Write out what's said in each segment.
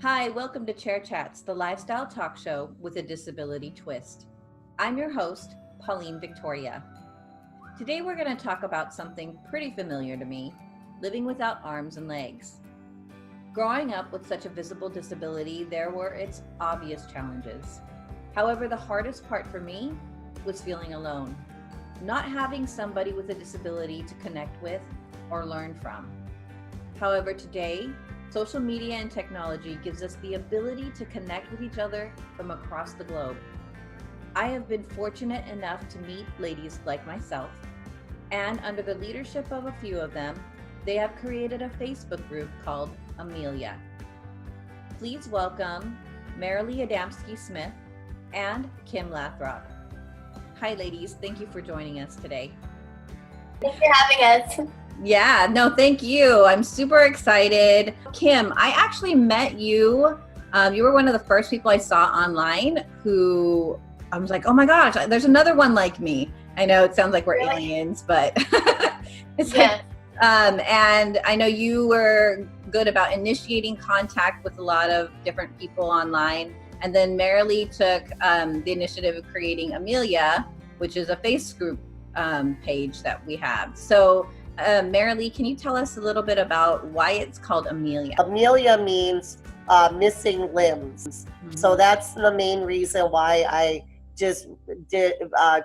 Hi, welcome to Chair Chats, the lifestyle talk show with a disability twist. I'm your host, Pauline Victoria. Today we're going to talk about something pretty familiar to me, living without arms and legs. Growing up with such a visible disability, there were its obvious challenges. However, the hardest part for me was feeling alone, not having somebody with a disability to connect with or learn from. However, today, social media and technology gives us the ability to connect with each other from across the globe. I have been fortunate enough to meet ladies like myself, and under the leadership of a few of them, they have created a Facebook group called Amelia. Please welcome Marilees Adamski-Smith and Kim Lathrop. Hi ladies, thank you for joining us today. Thanks for having us. Yeah, no, thank you. I'm super excited. Kim, I actually met you. You were one of the first people I saw online who I was like, oh my gosh, there's another one like me. I know it sounds like we're aliens, but it's like, and I know you were good about initiating contact with a lot of different people online. And then Marilee took the initiative of creating Amelia, which is a Facebook page that we have. So Marilee, can you tell us a little bit about why it's called Amelia? Amelia means missing limbs. Mm-hmm. So that's the main reason why I just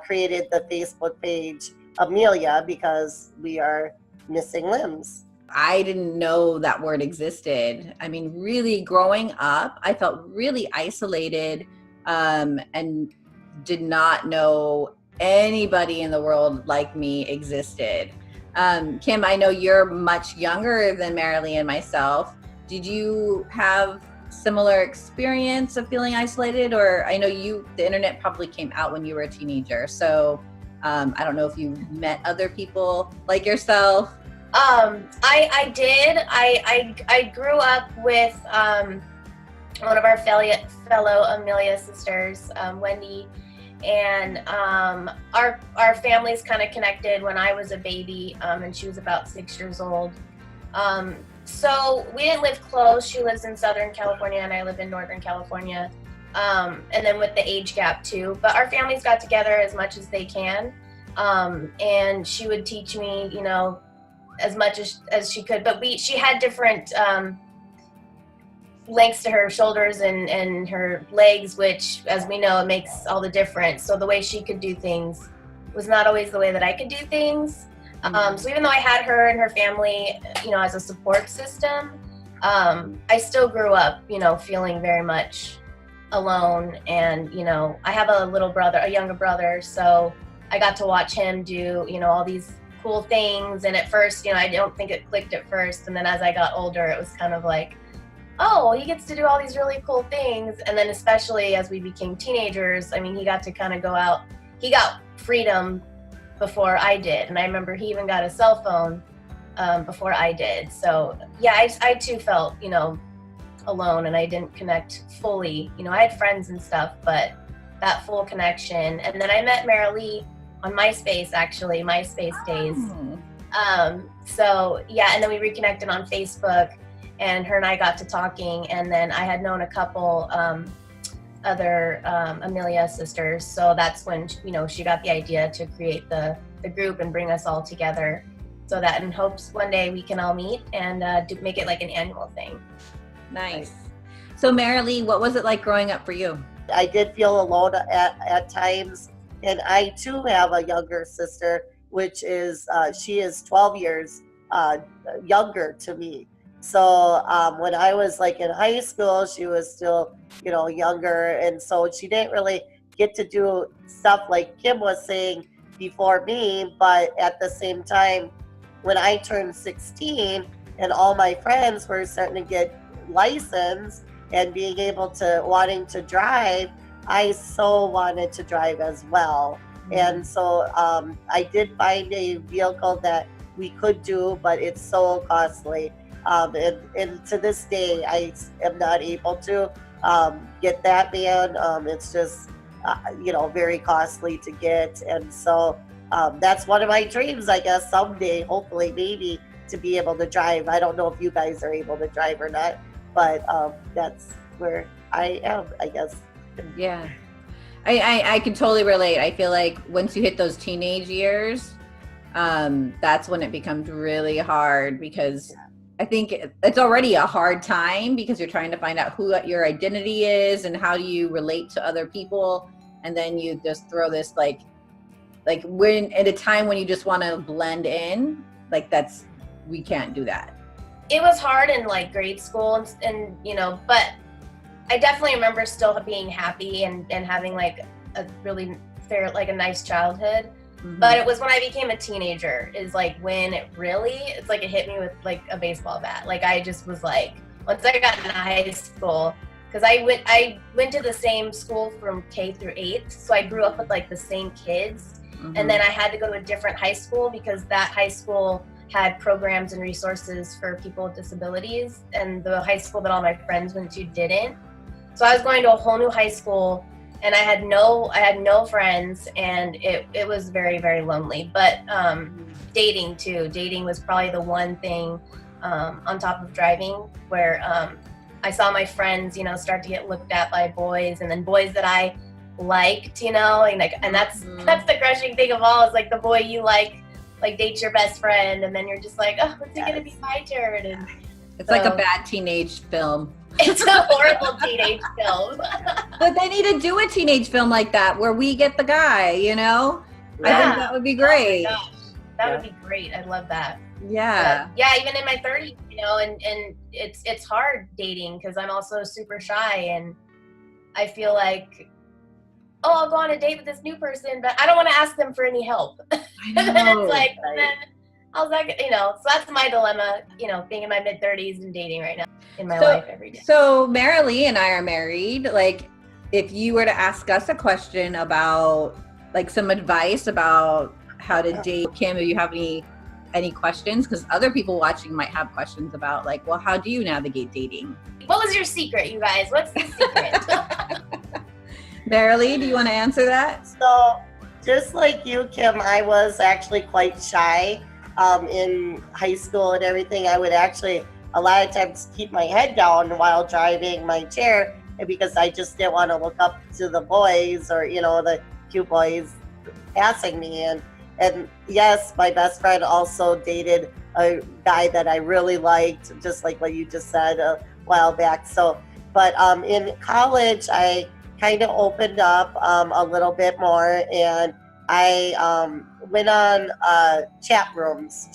created the Facebook page Amelia, because we are missing limbs. I didn't know that word existed. I mean, really growing up, I felt really isolated and did not know anybody in the world like me existed. Kim, I know you're much younger than Marilee and myself. Did you have similar experience of feeling isolated? Or I know the internet probably came out when you were a teenager. So I don't know if you met other people like yourself. I did. I grew up with one of our fellow Amelia sisters, Wendy. And our families kind of connected when I was a baby, and she was about 6 years old. So we didn't live close. She lives in Southern California and I live in Northern California. And then with the age gap too. But our families got together as much as they can. And she would teach me, as much as she could. But she had different lengths to her shoulders and her legs, which, as we know, it makes all the difference. So the way she could do things was not always the way that I could do things. So even though I had her and her family, as a support system, I still grew up, feeling very much alone. And, I have a younger brother, so I got to watch him do, all these cool things. And at first, I don't think it clicked at first. And then as I got older, it was kind of like, oh, he gets to do all these really cool things. And then especially as we became teenagers, he got to kind of go out. He got freedom before I did. And I remember he even got a cell phone before I did. So yeah, I too felt, alone, and I didn't connect fully. I had friends and stuff, but that full connection. And then I met Marilee on MySpace, actually, MySpace days. So yeah, and then we reconnected on Facebook. And her and I got to talking, and then I had known a couple other Amelia sisters. So that's when, she got the idea to create the group and bring us all together, so that in hopes one day we can all meet and make it like an annual thing. Nice. So Marilee, what was it like growing up for you? I did feel alone at times. And I too have a younger sister, which is, she is 12 years younger to me. So when I was like in high school, she was still, younger. And so she didn't really get to do stuff like Kim was saying before me. But at the same time, when I turned 16 and all my friends were starting to get licensed and being able to wanting to drive, I so wanted to drive as well. Mm-hmm. And so I did find a vehicle that we could do, but it's so costly. And to this day, I am not able to get that van. It's just, very costly to get. And so that's one of my dreams, I guess, someday, hopefully, maybe, to be able to drive. I don't know if you guys are able to drive or not, but that's where I am, I guess. Yeah. I can totally relate. I feel like once you hit those teenage years, that's when it becomes really hard, because I think it's already a hard time because you're trying to find out who your identity is and how do you relate to other people. And then you just throw this like when at a time when you just want to blend in, like we can't do that. It was hard in like grade school and but I definitely remember still being happy and having like a really fair, like a nice childhood. Mm-hmm. But it was when I became a teenager is like when it's like it hit me with like a baseball bat. Like I just was like, once I got into high school, because I went to the same school from K through 8th, so I grew up with like the same kids. Mm-hmm. And then I had to go to a different high school because that high school had programs and resources for people with disabilities, and the high school that all my friends went to didn't. So I was going to a whole new high school, and I had no friends, and it was very, very lonely. But dating was probably the one thing on top of driving where I saw my friends, start to get looked at by boys, and then boys that I liked, and that's the crushing thing of all is like the boy you like dates your best friend, and then you're just like, oh, when's it gonna be my turn? And it's like a bad teenage film. It's a horrible teenage film. But they need to do a teenage film like that where we get the guy, Yeah. I think that would be great. Oh my gosh. That would be great. I'd love that. Yeah. But yeah, even in my 30s, and it's hard dating because I'm also super shy, and I feel like, oh, I'll go on a date with this new person, but I don't want to ask them for any help. I know. And then it's like, and then I was like, so that's my dilemma, being in my mid-30s and dating right now in my life every day. So Marilee and I are married. Like, if you were to ask us a question about, like, some advice about how to date, Kim, if you have any questions, because other people watching might have questions about, like, well, how do you navigate dating? What was your secret, you guys? What's the secret? Marilee, do you want to answer that? So, just like you, Kim, I was actually quite shy in high school and everything. I would actually a lot of times keep my head down while driving my chair, because I just didn't want to look up to the boys or the cute boys passing me. And yes, my best friend also dated a guy that I really liked, just like what you just said a while back. So, but in college, I kind of opened up a little bit more, and I went on chat rooms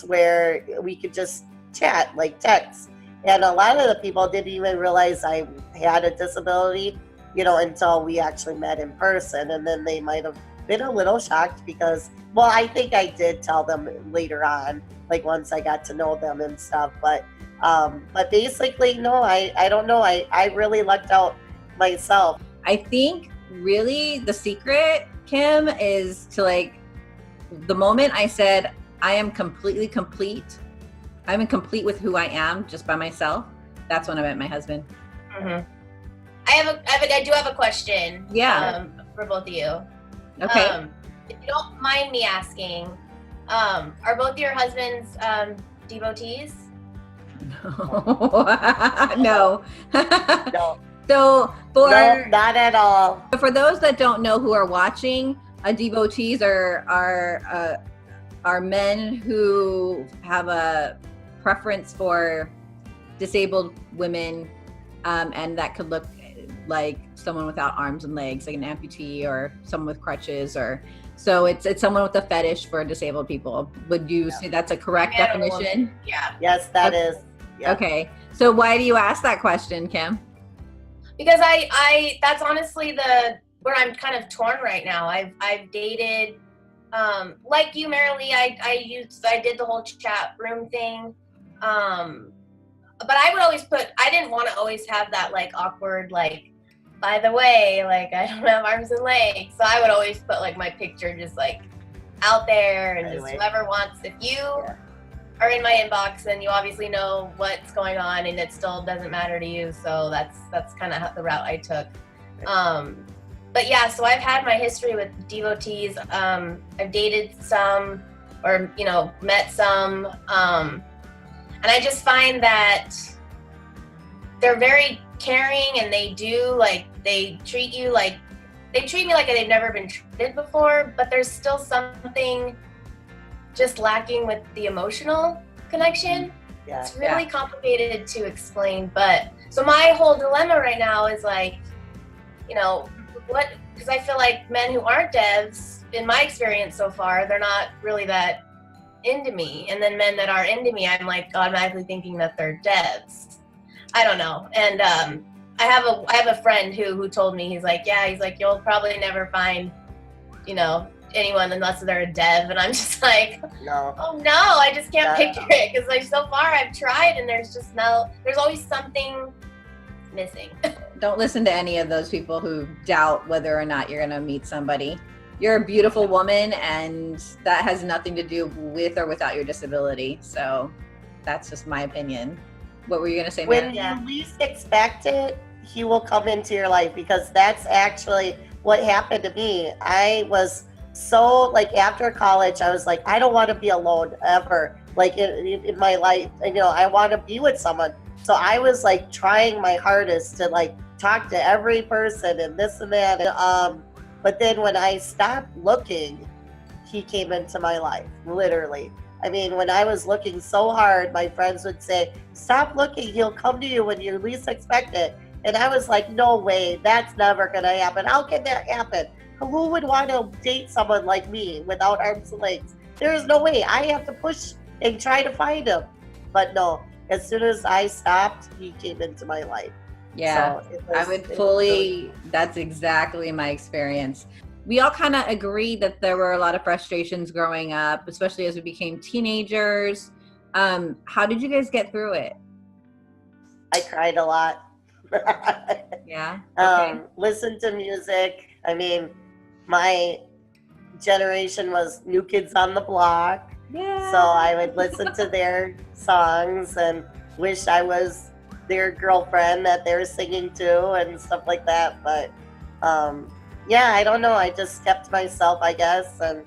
where we could just chat, like text. And a lot of the people didn't even realize I had a disability, until we actually met in person. And then they might have been a little shocked because, well, I think I did tell them later on, like once I got to know them and stuff. But basically, no, I don't know. I really lucked out myself. I think really the secret, Kim, is to, like, the moment I said, I am completely complete. I'm complete with who I am just by myself. That's when I met my husband. Mm-hmm. I do have a question. Yeah. For both of you. Okay. If you don't mind me asking, are both your husbands devotees? No. No. So no, not at all. For those that don't know who are watching, devotees are men who have a preference for disabled women, and that could look like someone without arms and legs, like an amputee or someone with crutches, or so it's someone with a fetish for disabled people. Would you say that's a correct definition? Yeah. Yes, that is. Yeah. Okay. So why do you ask that question, Kim? Because I that's honestly where I'm kind of torn right now. I've dated, like you, Marilee, I did the whole chat room thing. But I would always I didn't want to always have that like awkward, like, by the way, like I don't have arms and legs. So I would always put like my picture just like out there, and just whoever wants, if you are in my inbox, then you obviously know what's going on, and it still doesn't matter to you. So that's kind of the route I took. But yeah, so I've had my history with devotees. I've dated some, or met some. And I just find that they're very caring, and they treat me like they've never been treated before, but there's still something just lacking with the emotional connection. Yeah. It's really complicated to explain, but so my whole dilemma right now is like, because I feel like men who aren't devs, in my experience so far, they're not really that into me. And then men that are into me, I'm like automatically thinking that they're devs. I don't know. And I have a friend who told me, he's like, you'll probably never find, anyone unless they're a dev. And I'm just like, No. oh no, I just can't picture it, because like so far I've tried and there's always something missing. Don't listen to any of those people who doubt whether or not you're going to meet somebody. You're a beautiful woman, and that has nothing to do with or without your disability. So that's just my opinion. What were you going to say, Mary? When you least expect it, he will come into your life, because that's actually what happened to me. I was so, like, after college, I was like, I don't want to be alone ever, like in my life. I want to be with someone. So I was like trying my hardest to like talk to every person and this and that. But then when I stopped looking, he came into my life, literally. I mean, when I was looking so hard, my friends would say, stop looking, he'll come to you when you least expect it. And I was like, no way, that's never gonna happen. How can that happen? Who would want to date someone like me without arms and legs? There is no way. I have to push and try to find him. But no, as soon as I stopped, he came into my life. Yeah, so that's exactly my experience. We all kind of agree that there were a lot of frustrations growing up, especially as we became teenagers. How did you guys get through it? I cried a lot. Yeah. Okay. Listen to music. I mean, my generation was New Kids on the Block. Yeah. So I would listen to their songs and wish I was their girlfriend that they were singing to and stuff like that. But I don't know. I just kept myself, I guess. And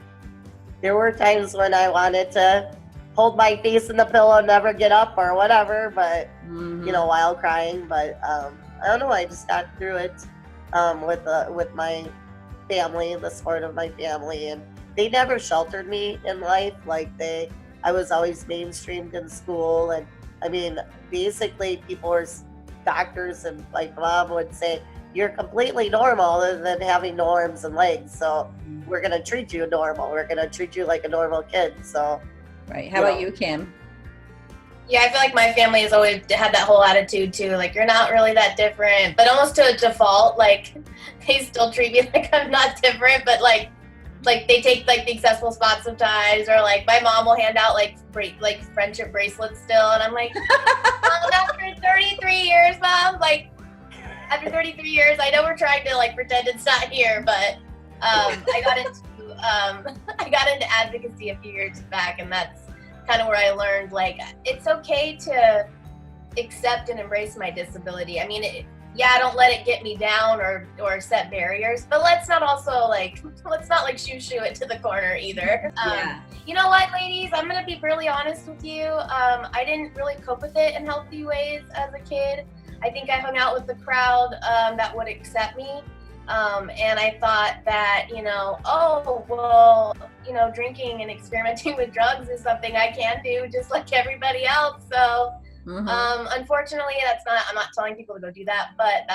there were times when I wanted to hold my face in the pillow and never get up or whatever, but while crying. But I don't know. I just got through it with my family, the support of my family, and they never sheltered me in life. I was always mainstreamed in school, and I mean, basically, doctors and my mom would say, you're completely normal other than having no arms and legs. So we're going to treat you normal. We're going to treat you like a normal kid. So, right. How about you, Kim? Yeah, I feel like my family has always had that whole attitude too. Like, you're not really that different, but almost to a default. Like, they still treat me like I'm not different, but like they take like the accessible spots sometimes, or like my mom will hand out like friendship bracelets still, and I'm like, Mom, after 33 years, Mom, like after 33 years, I know we're trying to like pretend it's not here, but I got into advocacy a few years back, and that's kind of where I learned like it's okay to accept and embrace my disability. I mean, don't let it get me down or set barriers, but let's not shoo it to the corner either. You know what, ladies, I'm gonna be really honest with you. I didn't really cope with it in healthy ways as a kid. I think I hung out with the crowd that would accept me, and I thought that drinking and experimenting with drugs is something I can do just like everybody else. So unfortunately, I'm not telling people to go do that, but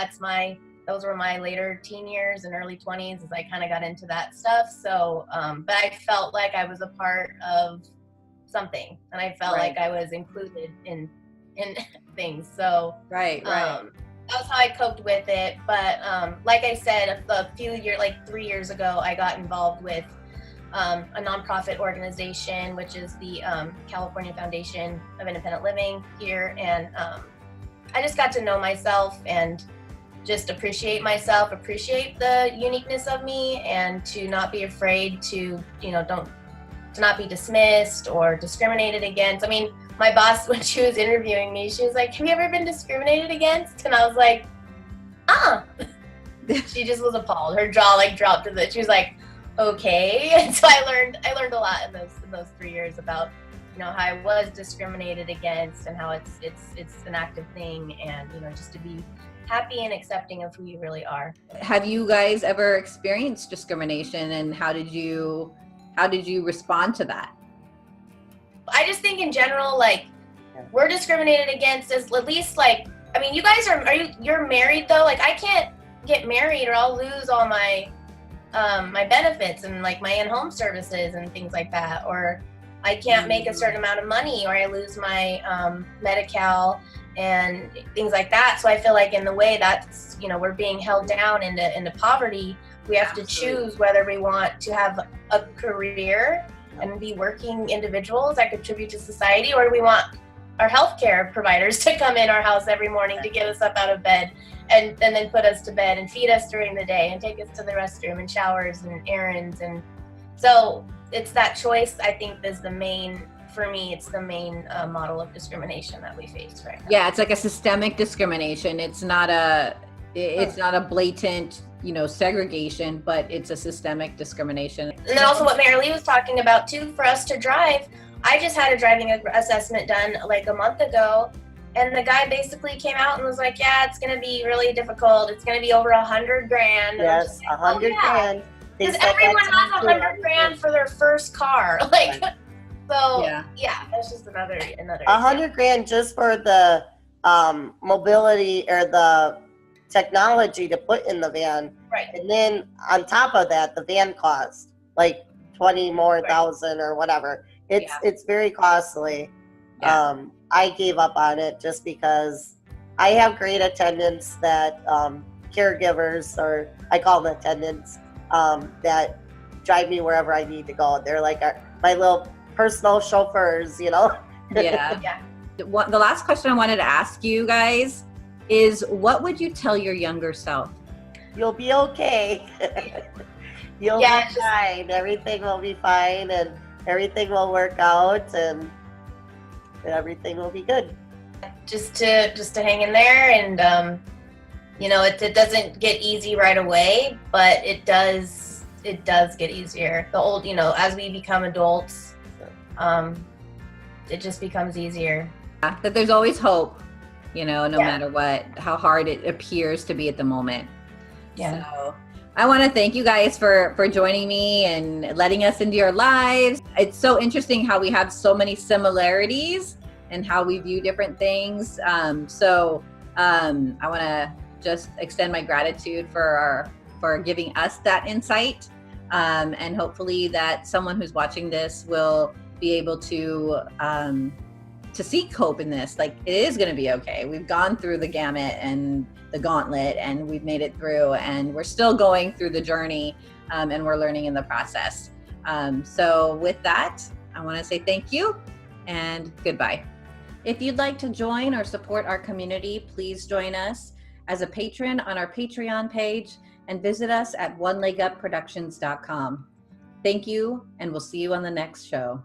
those were my later teen years and early 20s as I kind of got into that stuff. So, but I felt like I was a part of something, and I felt like I was included in things. So, right. That was how I coped with it. But like I said, a few years, like 3 years ago, I got involved with a nonprofit organization, which is the California Foundation of Independent Living here. And I just got to know myself and just appreciate myself, appreciate the uniqueness of me, and to not be afraid to not be dismissed or discriminated against. I mean, my boss, when she was interviewing me, she was like, have you ever been discriminated against? And I was like, She just was appalled. Her jaw like dropped to she was like, okay. And so I learned a lot in those 3 years about how I was discriminated against and how it's an active thing, and just to be happy and accepting of who you really are. Have you guys ever experienced discrimination, and how did you respond to that? I just think in general, like, we're discriminated against as at least, like, I mean, you guys you're married though? Like, I can't get married or I'll lose all my my benefits and like my in-home services and things like that, or I can't make a certain amount of money, or I lose my Medi-Cal and things like that. So I feel like in the way that's, we're being held down into poverty. We have to choose whether we want to have a career and be working individuals that contribute to society, or do we want our healthcare providers to come in our house every morning to get us up out of bed and then put us to bed and feed us during the day and take us to the restroom and showers and errands. And so it's that choice, I think, is the main, for me, it's the main model of discrimination that we face right now. Yeah, it's like a systemic discrimination. It's not a blatant, segregation, but it's a systemic discrimination. And then also what Marilee was talking about too, for us to drive, I just had a driving assessment done like a month ago, and the guy basically came out and was like, yeah, it's going to be really difficult. It's going to be over $100,000. Yes, $100,000. Because everyone has $100,000 for their first car. Like, right. So yeah, that's just another. $100,000 just for the mobility or the technology to put in the van. Right. And then on top of that, the van cost like 20 more thousand or whatever. It's very costly. Yeah. I gave up on it just because I have great attendants that caregivers, or I call them attendants, that drive me wherever I need to go. They're like my little personal chauffeurs, Yeah. Yeah. The last question I wanted to ask you guys is, what would you tell your younger self? You'll be okay. You'll be fine. Everything will be fine, and everything will work out, and everything will be good. Just to hang in there, and it doesn't get easy right away, but it does get easier. The old, as we become adults, it just becomes easier. That there's always hope, no matter how hard it appears to be at the moment. Yeah. So I want to thank you guys for joining me and letting us into your lives. It's so interesting how we have so many similarities and how we view different things. So I want to just extend my gratitude for giving us that insight. And hopefully that someone who's watching this will be able to seek hope in this. Like, it is going to be okay. We've gone through the gamut and the gauntlet, and we've made it through, and we're still going through the journey, and we're learning in the process. So with that, I want to say thank you and goodbye. If you'd like to join or support our community, please join us as a patron on our Patreon page and visit us at OneLegUpProductions.com. Thank you, and we'll see you on the next show.